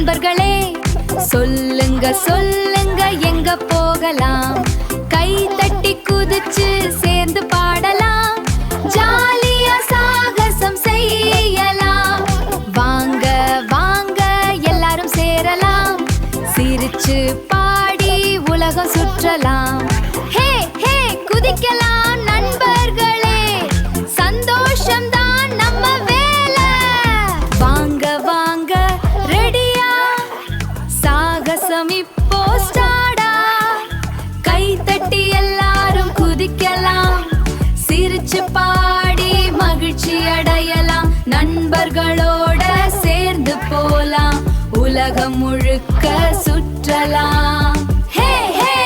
நண்பர்களே சொல்லுங்க சொல்லுங்க எங்க போகலாம்? கை தட்டி குதிச்சு சேர்ந்து பாடலாம், ஜாலியா சாகசம் செய்யலாம். வாங்க வாங்க எல்லாரும் சேரலாம், சிரிச்சு பாடி உலகம் சுற்றலாம். ஹே ஹே குதிக்கலாம் நண்பர்களே, சந்தோஷம் தான் நம்ம வேலை. வாங்க வாங்க ரெடியா, சாகசம் இப்போ ஸ்டார்டா. கை தட்டி எல்லாரும் குதிக்கலாம், சிரிச்சு பாடி மகிழ்ச்சி அடையலாம். நண்பர்களோட சேர்ந்து போலாம், உலகம் முழுக்க சுற்றலாம். ஹே ஹே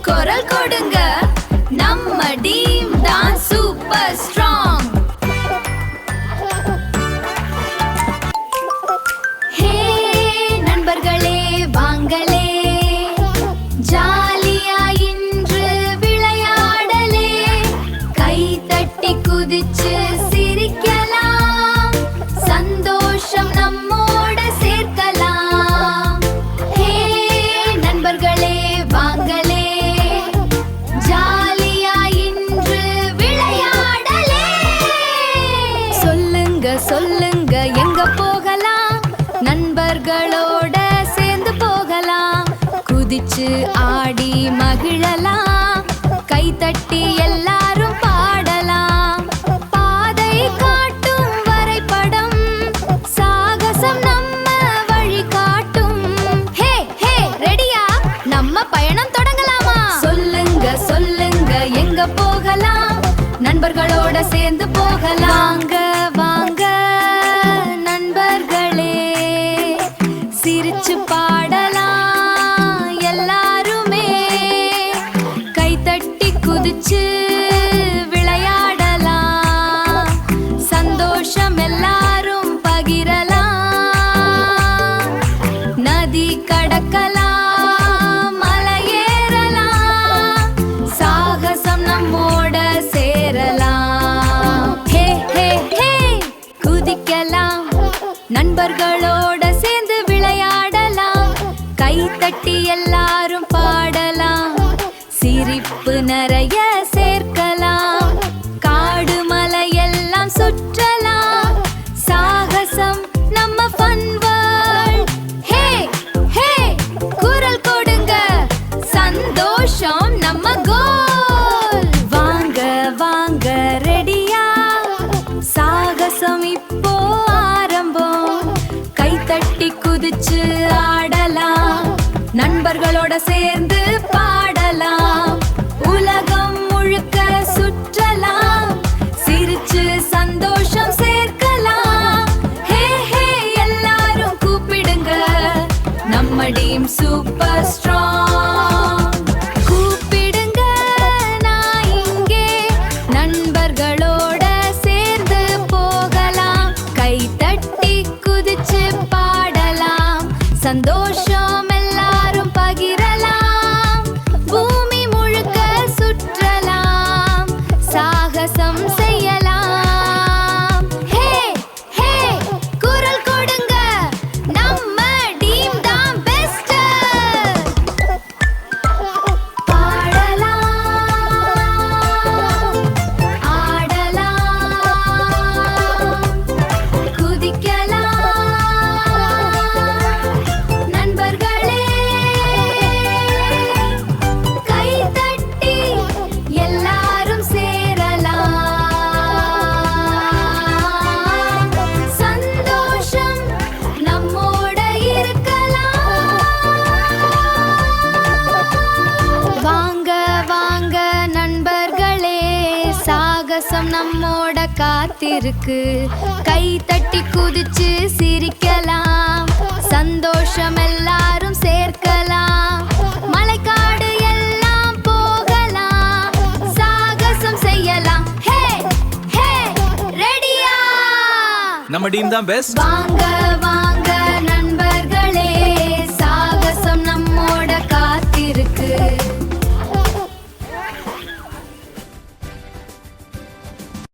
குரல் கொடுங்க, நம்ம டீம் தான் சூப்பர் ஸ்ட்ராங். ஹே நண்பர்களே வாங்களே, ஜாலியா இன்று விளையாடலே. கை தட்டி குதிச்சு சிரிக்கலாம், சந்தோஷம் நம்மோட சேர்க்கலாம். ஹே நண்பர்களே வாங்களே, ஜாலியா இன்று விளையாடலே. சொல்லுங்க சொல்லுங்க எங்க போகலாம்? நண்பர்களோட சேர்ந்து போகலாம், குதிச்சு ஆடி மகிழலாம். கை தட்டி எல்லாரும் பாடலாம், பாதை காட்டும் வரைபடம், சாகசம் நம்ம வழி காட்டும். ஹே ஹே ரெடியா, நம்ம பயணம் தொடங்கலாமா? சொல்லுங்க சொல்லுங்க எங்க போகலாம்? நண்பர்களோட சேர்ந்து போகலாம். வாங்க வாங்க நண்பர்களே, சிரிச்சு பாடலாம் எல்லாருமே. கை தட்டி குதிச்சு விளையாடலாம், சந்தோஷம் எல்லாரும் பகிரலாம். நதி கடக்கலாம், மலை ஏறலாம், சாகசம் நம்மோட சேரலாம். ஹே ஹே ஹே குதிக்கலாம், நண்பர்களோட சேர்ந்து விளையாடலாம். கை தட்டி எல்லாரும் பாடலாம், சிரிப்பு நிறைய சேர்க்கலாம். காடு மலை எல்லாம் சுற்றலாம், சாகசம் நம்ம ஃபன் வேர்ல்ட். ஹே ஹே குரல் கொடுங்க, சந்தோஷம் நம்ம கோல். வாங்க வாங்க ரெடியா, சாகசம் இப்போ ஆரம்பம். கை தட்டி குதிச்சு ஆடலாம், நண்பர்களோட சேர்ந்து பாடலாம். உலகம் முழுக்க சுற்றலாம், சிரிச்சு சந்தோஷம் சேர்க்கலாம். ஹே ஹே எல்லாரும் கூப்பிடுங்க, நம்ம டீம் சூப்பர் ஸ்ட்ராங். கூப்பிடுங்க நான் இங்கே, நண்பர்களோட சேர்ந்து போகலாம். கை தட்டி குதிச்சு பாடலாம், சந்தோஷம் எல்லாரும் பகிரலாம். பூமி முழுக்க சுற்றலாம், சாகசம் செய்யலாம். ஹே ஹே குரல் கொடுங்க, நம்ம டீம் தான் பெஸ்ட். பாடலாம், ஆடலாம், குதிக்கலாம். நண்பர்களே கை தட்டி எல்லாரும் சேரலாம், சந்தோஷம் நம்மோட இருக்கலாம். வாங்க வாங்க நண்பர்களே, சாகசம் நம்மோட காத்திருக்கு. கை தட்டி குதிச்சு சிரிக்கலாம், சந்தோஷம் எல்லாரும் சேர்க்கலாம். மலைக்காடு எல்லாம் போகலாம், சாகசம் செய்யலாம். ஹே ஹே ரெடியா, நம்ம டீம் தான் பெஸ்ட். வாங்க வாங்க